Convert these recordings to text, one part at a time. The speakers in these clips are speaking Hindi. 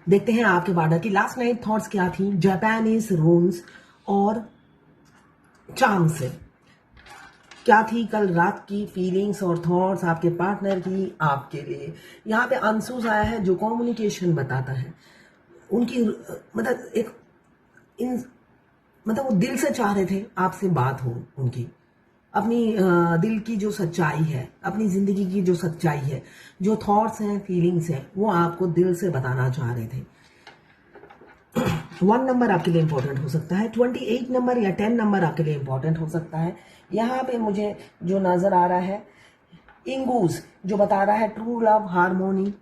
देखते हैं आपके पार्टनर की लास्ट नाइट थॉट्स क्या थी जापानीज रून्स और चार्म से। क्या थी कल रात की फीलिंग्स और थॉट्स आपके पार्टनर की आपके लिए। यहाँ पे आंसर्स आया है जो कम्युनिकेशन बताता है उनकी, मतलब एक इन मतलब वो दिल से चाह रहे थे आपसे बात हो उनकी, अपनी दिल की जो सच्चाई है, अपनी जिंदगी की जो सच्चाई है, जो थॉट्स हैं फीलिंग्स हैं, वो आपको दिल से बताना चाह रहे थे। 1 नंबर आपके लिए इंपॉर्टेंट हो सकता है, 28 नंबर या 10 नंबर आपके लिए इंपॉर्टेंट हो सकता है। यहाँ पे मुझे जो नजर आ रहा है इंगूज जो बता रहा है ट्रू लव हार्मोनी,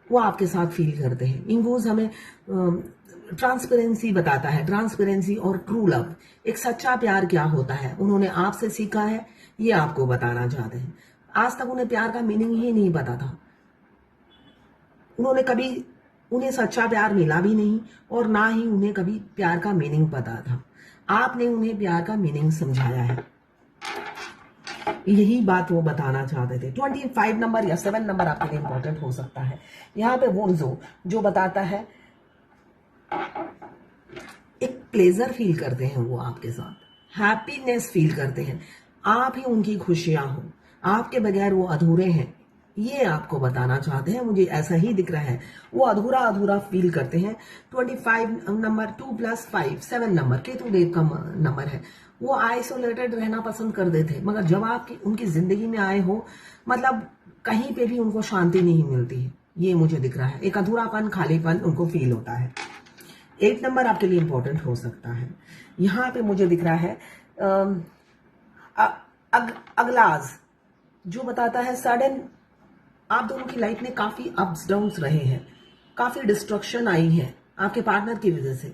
वो आपके साथ फील करते हैं। इंगूज हमें ट्रांसपेरेंसी बताता है, ट्रांसपेरेंसी और ट्रू लव, एक सच्चा प्यार क्या होता है उन्होंने आपसे सीखा है, ये आपको बताना चाहते हैं। आज तक उन्हें प्यार का मीनिंग ही नहीं पता था, उन्हें सच्चा प्यार मिला भी नहीं और ना ही उन्हें कभी प्यार का मीनिंग पता था। आपने उन्हें प्यार का मीनिंग समझाया है, यही बात वो बताना चाहते थे। 25 नंबर या 7 नंबर आपके लिए इंपॉर्टेंट हो सकता है। यहाँ पे वोन्जो जो बताता है एक प्लेजर फील करते हैं वो आपके साथ, हैप्पीनेस फील करते हैं, आप ही उनकी खुशियां हो, आपके बगैर वो अधूरे हैं, ये आपको बताना चाहते हैं। मुझे ऐसा ही दिख रहा है, वो अधूरा अधूरा फील करते हैं। 25 नंबर 2 + 5 7 नंबर केतु देव का नंबर है। वो आइसोलेटेड रहना पसंद करते थे, मगर जब आप उनकी जिंदगी में आए हो, मतलब कहीं पे भी उनको शांति नहीं मिलती है, ये मुझे दिख रहा है। एक अधूरापन खालीपन उनको फील होता है। 8 नंबर आपके लिए इंपॉर्टेंट हो सकता है। यहाँ पे मुझे दिख रहा है अगलाज जो बताता है सडन, आप दोनों की लाइफ में काफी अप्स डाउन्स रहे हैं, काफी डिस्ट्रक्शन आई है आपके पार्टनर की वजह से।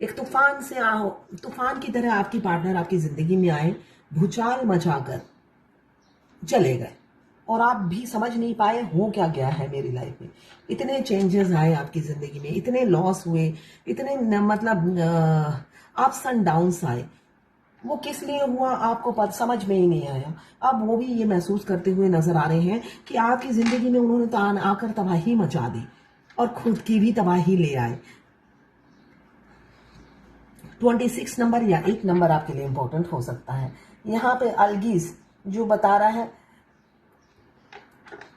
एक तूफान की तरह आपकी पार्टनर आपकी जिंदगी में आए, भूचाल मचाकर चले गए और आप भी समझ नहीं पाए हो क्या गया है मेरी लाइफ में। इतने चेंजेस आए आपकी जिंदगी में, इतने लॉस हुए, इतने मतलब अप्स एंड डाउन्स आए, वो किस लिए हुआ आपको समझ में ही नहीं आया। अब वो भी ये महसूस करते हुए नजर आ रहे हैं कि आपकी जिंदगी में उन्होंने तो आकर तबाही मचा दी और खुद की भी तबाही ले आए। 26 नंबर या 1 नंबर आपके लिए इंपॉर्टेंट हो सकता है। यहाँ पे अलगीज जो बता रहा है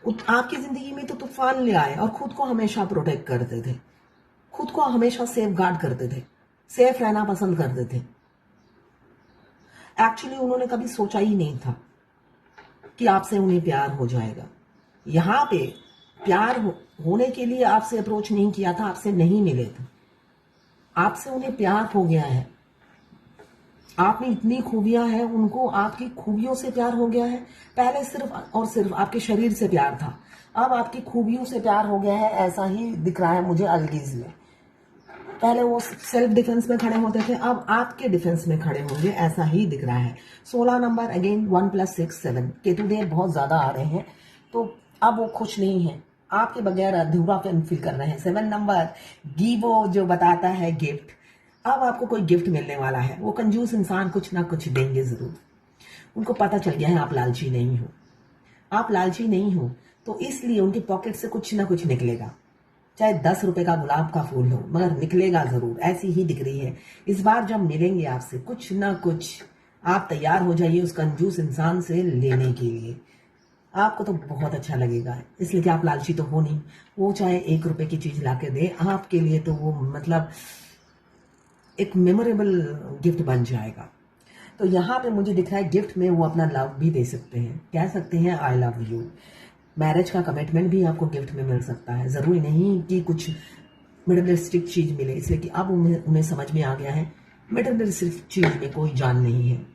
आपकी जिंदगी में तो तूफान ले आए और खुद को हमेशा प्रोटेक्ट करते थे, खुद को हमेशा सेफ गार्ड करते थे, सेफ रहना पसंद करते थे। एक्चुअली उन्होंने कभी सोचा ही नहीं था कि आपसे उन्हें प्यार हो जाएगा। यहाँ पे प्यार होने के लिए आपसे अप्रोच नहीं किया था, आपसे नहीं मिले थे, आपसे उन्हें प्यार हो गया है। आप में इतनी खूबियां हैं, उनको आपकी खूबियों से प्यार हो गया है। पहले सिर्फ और सिर्फ आपके शरीर से प्यार था, अब आपकी खूबियों से प्यार हो गया है, ऐसा ही दिख रहा है मुझे अलगीज में। पहले वो सेल्फ डिफेंस में खड़े होते थे, अब आपके डिफेंस में खड़े होंगे, ऐसा ही दिख रहा है। 16 नंबर अगेन 1 + 6 7 केतुदेव बहुत ज्यादा आ रहे हैं, तो अब वो खुश नहीं है, आपके बगैर अधूरा फील कर रहे हैं। 7 नंबर गिवो जो बताता है गिफ्ट, अब आपको कोई गिफ्ट मिलने वाला है। वो कंजूस इंसान कुछ ना कुछ देंगे जरूर, उनको पता चल गया है आप लालची नहीं हो, आप लालची नहीं हो, तो इसलिए उनकी पॉकेट से कुछ ना कुछ निकलेगा, चाहे 10 रुपए का गुलाब का फूल हो, मगर निकलेगा जरूर, ऐसी ही दिख रही है। इस बार जब मिलेंगे आपसे कुछ ना कुछ, आप तैयार हो जाइए उस कंजूस इंसान से लेने के लिए, आपको तो बहुत अच्छा लगेगा, इसलिए कि आप लालची तो हो नहीं। वो चाहे 1 रुपए की चीज लाके दे आपके लिए, तो वो मतलब एक मेमोरेबल गिफ्ट बन जाएगा। तो यहाँ पे मुझे दिख रहा है गिफ्ट में वो अपना लव भी दे सकते हैं, कह सकते हैं आई लव यू। मैरिज का कमिटमेंट भी आपको गिफ्ट में मिल सकता है, जरूरी नहीं कि कुछ मटेरियलिस्टिक चीज मिले, इसलिए कि अब उन्हें समझ में आ गया है मटेरियलिस्टिक चीज में कोई जान नहीं है।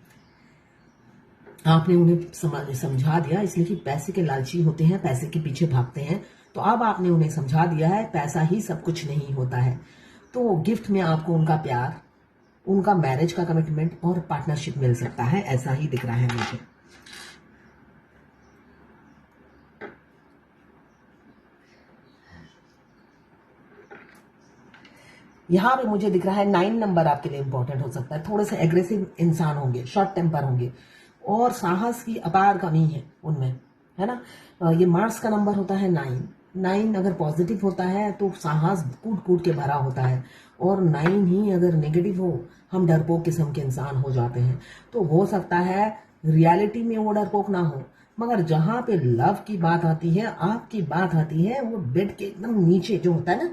आपने उन्हें समझा दिया, इसलिए कि पैसे के लालची होते हैं, पैसे के पीछे भागते हैं, तो अब आपने उन्हें समझा दिया है पैसा ही सब कुछ नहीं होता है। तो गिफ्ट में आपको उनका प्यार, उनका मैरिज का कमिटमेंट और पार्टनरशिप मिल सकता है, ऐसा ही दिख रहा है मुझे। यहाँ पे मुझे दिख रहा है 9 नंबर आपके लिए इंपॉर्टेंट हो सकता है। थोड़े से एग्रेसिव इंसान होंगे, शॉर्ट टेम्पर होंगे और साहस की अपार कमी है उनमें, है ना। ये मार्स का नंबर होता है 9, 9 अगर पॉजिटिव होता है तो साहस कूट कूट के भरा होता है, और 9 ही अगर नेगेटिव हो, हम डरपोक किस्म के इंसान हो जाते हैं। तो हो सकता है रियलिटी में वो डरपोक ना हो, मगर जहां पे लव की बात आती है, आपकी बात आती है, वो बेड के एकदम नीचे जो होता है ना,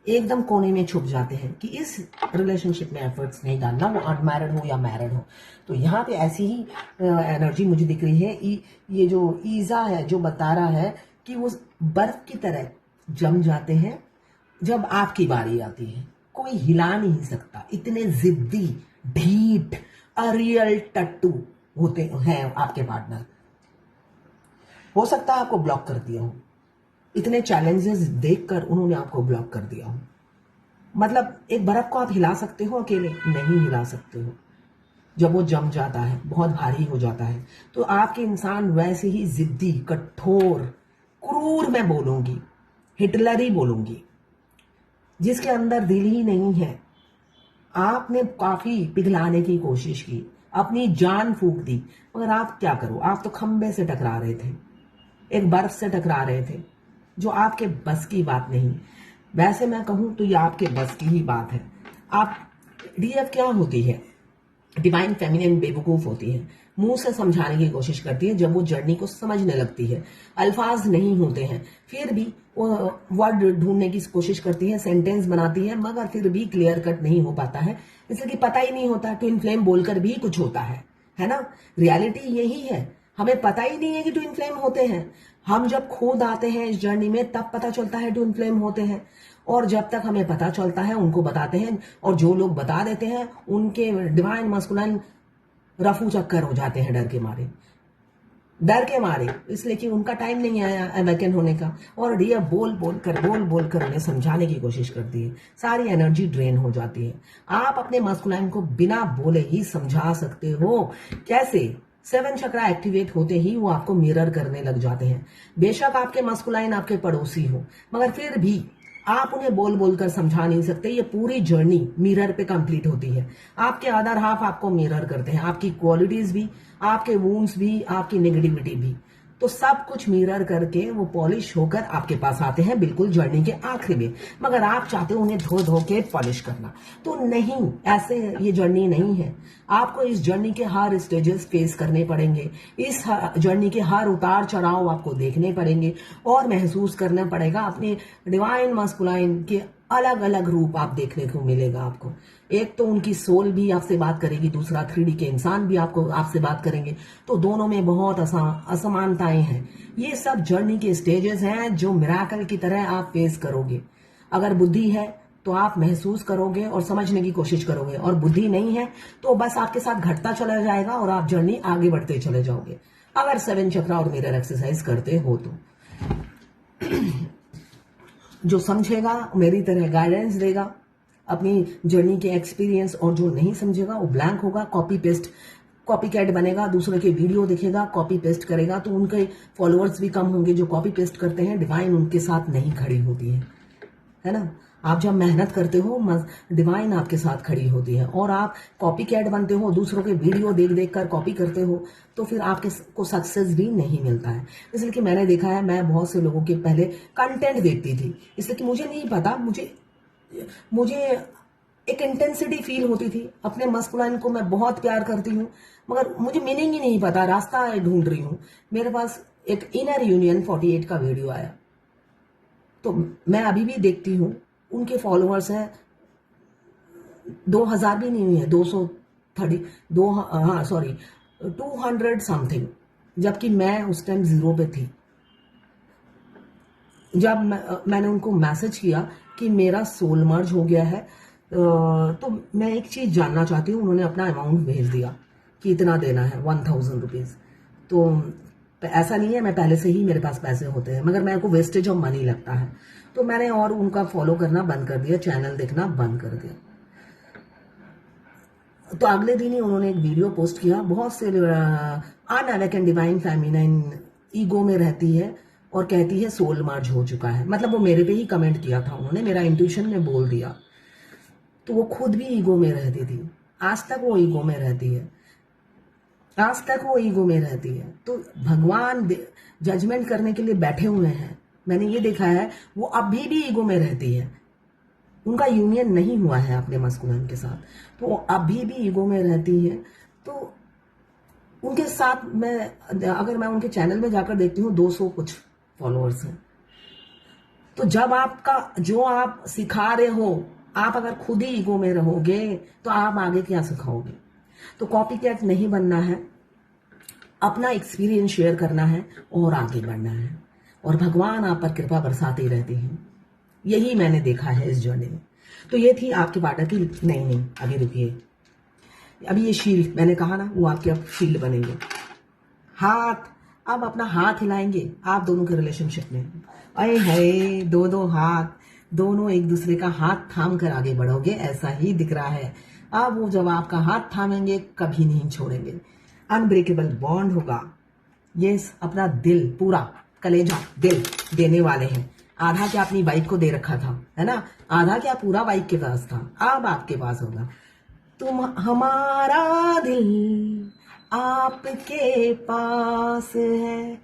एकदम कोने में छुप जाते हैं कि इस रिलेशनशिप में एफर्ट्स नहीं डालना, वो अनमैरिड हो या मैरिड हो। तो यहाँ पे ऐसी ही एनर्जी मुझे दिख रही है। ये जो ईजा है जो बता रहा है कि वो बर्फ की तरह जम जाते हैं जब आपकी बारी आती है, कोई हिला नहीं सकता, इतने जिद्दी, ढीठ, अरियल टट्टू होते हैं आपके पार्टनर। हो सकता है आपको ब्लॉक कर दिया हो, इतने चैलेंजेस देखकर उन्होंने आपको ब्लॉक कर दिया हो। मतलब एक बर्फ को आप हिला सकते हो अकेले? नहीं हिला सकते हो। जब वो जम जाता है, बहुत भारी हो जाता है, तो आपके इंसान वैसे ही जिद्दी, कठोर, क्रूर, मैं बोलूंगी हिटलर ही बोलूंगी, जिसके अंदर दिल ही नहीं है। आपने काफी पिघलाने की कोशिश की, अपनी जान फूंक दी, मगर आप क्या करो, आप तो खंबे से टकरा रहे थे, एक बर्फ से टकरा रहे थे, जो आपके बस की बात नहीं। वैसे मैं कहूं तो ये आपके बस की ही बात है। आप डीएफ क्या होती है? डिवाइन फेमिनिन बेवकूफ होती है, मुंह से समझाने की कोशिश करती है। जब वो जर्नी को समझने लगती है, अल्फाज नहीं होते हैं, फिर भी वो वर्ड ढूंढने की कोशिश करती है, सेंटेंस बनाती है, मगर फिर भी क्लियर कट नहीं हो पाता है, इसलिए कि पता ही नहीं होता ट्विन फ्लेम बोलकर भी कुछ होता है ना। रियलिटी यही है, हमें पता ही नहीं है कि ट्विन फ्लेम होते हैं। हम जब खुद आते हैं इस जर्नी में तब पता चलता है ट्विन फ्लेम होते हैं, और जब तक हमें पता चलता है उनको बताते हैं, और जो लोग बता देते हैं उनके डिवाइन मस्कुलाइन रफू चक्कर हो जाते हैं डर के मारे, इसलिए कि उनका टाइम नहीं आया अवेकन होने का। और ये बोल बोल कर उन्हें समझाने की कोशिश करती है, सारी एनर्जी ड्रेन हो जाती है। आप अपने मस्कुलाइन को बिना बोले ही समझा सकते हो। कैसे? 7 चक्रा एक्टिवेट होते ही वो आपको मिरर करने लग जाते हैं। बेशक आपके मस्कुलाइन आपके पड़ोसी हो, मगर फिर भी आप उन्हें बोल बोल कर समझा नहीं सकते। ये पूरी जर्नी मिरर पे कंप्लीट होती है। आपके अदर हाफ आपको मिरर करते हैं, आपकी क्वालिटीज भी, आपके वूंड्स भी, आपकी नेगेटिविटी भी। तो सब कुछ मिरर करके वो पॉलिश होकर आपके पास आते हैं बिल्कुल जर्नी के आखिरी में, मगर आप चाहते हो उन्हें धो धो के पॉलिश करना। तो नहीं, ऐसे ये जर्नी नहीं है। आपको इस जर्नी के हर स्टेजेस फेस करने पड़ेंगे, इस जर्नी के हर उतार चढ़ाव आपको देखने पड़ेंगे, और महसूस करना पड़ेगा अपने डिवाइन मस्कुलाइन के अलग अलग रूप आप देखने को मिलेगा आपको। एक तो उनकी सोल भी आपसे बात करेगी, दूसरा 3D के इंसान भी आपसे बात करेंगे, तो दोनों में बहुत असमानताएं हैं। ये सब जर्नी के स्टेजेस हैं जो मिराकल की तरह आप फेस करोगे। अगर बुद्धि है तो आप महसूस करोगे और समझने की कोशिश करोगे, और बुद्धि नहीं है तो बस आपके साथ घटता चला जाएगा और आप जर्नी आगे बढ़ते चले जाओगे, अगर 7 चक्रा और मिरर एक्सरसाइज करते हो तो। जो समझेगा मेरी तरह गाइडेंस देगा अपनी जर्नी के एक्सपीरियंस, और जो नहीं समझेगा वो ब्लैंक होगा, कॉपी कैट बनेगा, दूसरों के वीडियो देखेगा, कॉपी पेस्ट करेगा, तो उनके फॉलोअर्स भी कम होंगे। जो कॉपी पेस्ट करते हैं, डिवाइन उनके साथ नहीं खड़ी होती है ना। आप जब मेहनत करते हो, डिवाइन आपके साथ खड़ी होती है, और आप कॉपी कैट बनते हो, दूसरों के वीडियो देख देख कर कॉपी करते हो, तो फिर आपके को सक्सेस भी नहीं मिलता है। इसलिए कि मैंने देखा है, मैं बहुत से लोगों के पहले कंटेंट देखती थी, इसलिए कि मुझे नहीं पता, मुझे एक इंटेंसिटी फील होती थी। अपने मस्कुलाइन को मैं बहुत प्यार करती हूँ, मगर मुझे मीनिंग ही नहीं पता, रास्ता ढूंढ रही हूँ। मेरे पास एक इनर यूनियन 48 का वीडियो आया, तो मैं अभी भी देखती हूँ, उनके फॉलोअर्स हैं 2000 भी नहीं हुए हैं, 200 समथिंग, जबकि मैं उस टाइम 0 पे थी। जब मैंने उनको मैसेज किया कि मेरा सोल मर्ज हो गया है, तो मैं एक चीज जानना चाहती हूँ, उन्होंने अपना अमाउंट भेज दिया कि इतना देना है, 1000 रुपीज। तो ऐसा नहीं है मैं पहले से ही मेरे पास पैसे होते हैं, मगर मेरे को वेस्टेज ऑफ मनी लगता है, तो मैंने और उनका फॉलो करना बंद कर दिया, चैनल देखना बंद कर दिया। तो अगले दिन ही उन्होंने एक वीडियो पोस्ट किया, बहुत से अनअवेकन डिवाइन फेमिनाइन ईगो में रहती है और कहती है सोल मर्ज हो चुका है। मतलब वो मेरे पे ही कमेंट किया था उन्होंने, मेरा इंट्यूशन में बोल दिया। तो वो खुद भी ईगो में रहती थी, आज तक वो ईगो में रहती है, आज तक वो ईगो में रहती है। तो भगवान जजमेंट करने के लिए बैठे हुए हैं, मैंने ये देखा है वो अभी भी ईगो में रहती है, उनका यूनियन नहीं हुआ है अपने मस्कुलिन के साथ, तो वो अभी भी ईगो में रहती है। तो उनके साथ अगर मैं उनके चैनल में जाकर देखती हूँ 200 कुछ फॉलोअर्स हैं। तो जब आपका जो आप सिखा रहे हो, आप अगर खुद ही ईगो में रहोगे तो आप आगे क्या सिखाओगे। तो कॉपी कैट नहीं बनना है, अपना एक्सपीरियंस शेयर करना है और आगे बढ़ना है, और भगवान आप पर कृपा बरसाते रहते हैं। यही मैंने देखा है इस जर्नी में। तो ये थी आपके पार्टनर की नहीं अभी रुकिए, अभी ये शील्ड मैंने कहा ना, वो आपके अब शील्ड बनेंगे। हाथ, अब अपना हाथ हिलाएंगे आप दोनों के रिलेशनशिप में। अरे है दो हाथ, दोनों एक दूसरे का हाथ थाम कर आगे बढ़ोगे, ऐसा ही दिख रहा है। अब वो जब आपका हाथ थामेंगे कभी नहीं छोड़ेंगे, अनब्रेकेबल बॉन्ड होगा। ये अपना दिल, पूरा कलेजा दिल देने वाले हैं। आधा क्या अपनी बाइक को दे रखा था, है ना, आधा क्या पूरा बाइक के पास था, अब आपके पास होगा। तुम हमारा दिल आपके पास है।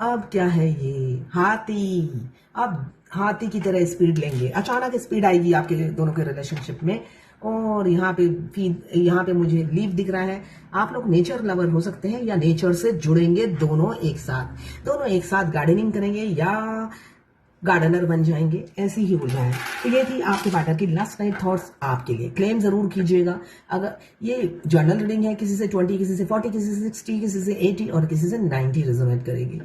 अब क्या है ये हाथी, अब हाथी की तरह स्पीड लेंगे, अचानक स्पीड आएगी आपके दोनों के रिलेशनशिप में। और यहाँ पे मुझे लीव दिख रहा है। आप लोग नेचर लवर हो सकते हैं या नेचर से जुड़ेंगे, दोनों एक साथ गार्डनिंग करेंगे या गार्डनर बन जाएंगे, ऐसी ही ऊर्जा है। तो ये थी आपके पार्टनर की लास्ट नाइट थॉट्स आपके लिए। क्लेम जरूर कीजिएगा। अगर ये जर्नल रीडिंग है, किसी से 20, किसी से 40, किसी से 60, किसी से 80 और किसी से 90 रिजोनेट करेगी।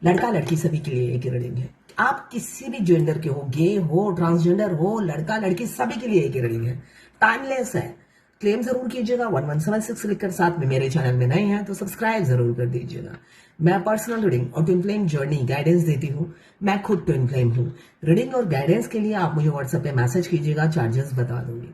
लड़का लड़की सभी के लिए एक ही रीडिंग है। आप किसी भी जेंडर के हो, गे हो, ट्रांसजेंडर हो, लड़का लड़की सभी के लिए एक ही रीडिंग है, टाइमलेस है। क्लेम जरूर कीजिएगा 1176 लिखकर। साथ में मेरे चैनल में नए हैं तो सब्सक्राइब जरूर कर दीजिएगा। मैं पर्सनल रीडिंग और ट्विन फ्लेम जर्नी गाइडेंस देती हूँ। मैं खुद ट्विन फ्लेम हूँ। रीडिंग और गाइडेंस के लिए आप मुझे व्हाट्सएप पे मैसेज कीजिएगा, चार्जेस बता दूंगी।